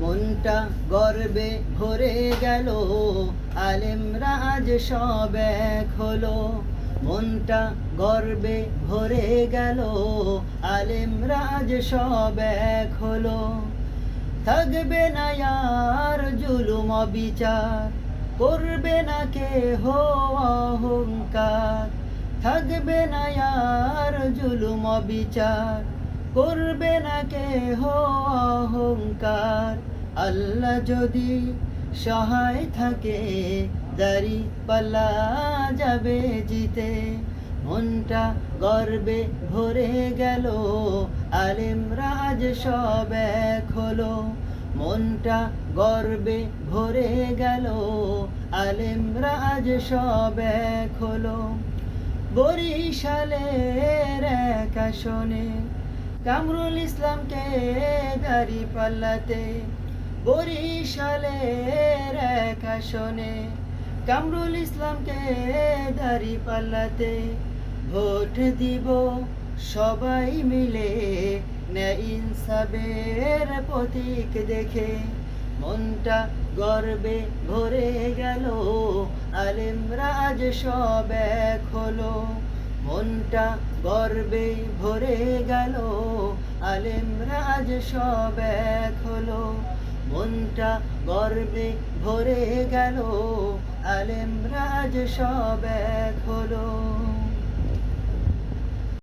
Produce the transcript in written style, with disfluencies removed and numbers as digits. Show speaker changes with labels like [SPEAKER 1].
[SPEAKER 1] মনটা গর্বে ভরে গেল, আলেমরা আজ সব এক হলো। মনটা গর্বে ভরে গেল, আলেমরা আজ সব এক হলো। থাকবে না আর জুলুম বিচার, করবে না কেহ অহংকার। থাকবে না আর জুলুম বিচার, করবে না কেহ অহংকার। আল্লাহ যদি সহায় থাকে, দাড়ি পাল্লা যাবে জিতে। মনটা গর্বে ভরে গেল, আলেমরা আজ সব এক হলো। মনটা গর্বে ভরে গেল, আলেমরা আজ সব এক হলো। বরিশালের এক আসনে কামরুল ইসলামকে দাড়ি পাল্লাতে। বরিশালের এক আসনে কামরুল ইসলামকে দাড়ি পাল্লাতে। ভোট দিব সবাই মিলে, ন্যায় ইনসাফের প্রতীক দেখে। মনটা গর্বে ভরে গেল, আলেমরা আজ সব এক হলো। মনটা গর্বে ভরে গেল, আলেমরা আজ সব এক হলো। মনটা গর্বে ভরে গেল, আলেমরা আজ সব এক হলো।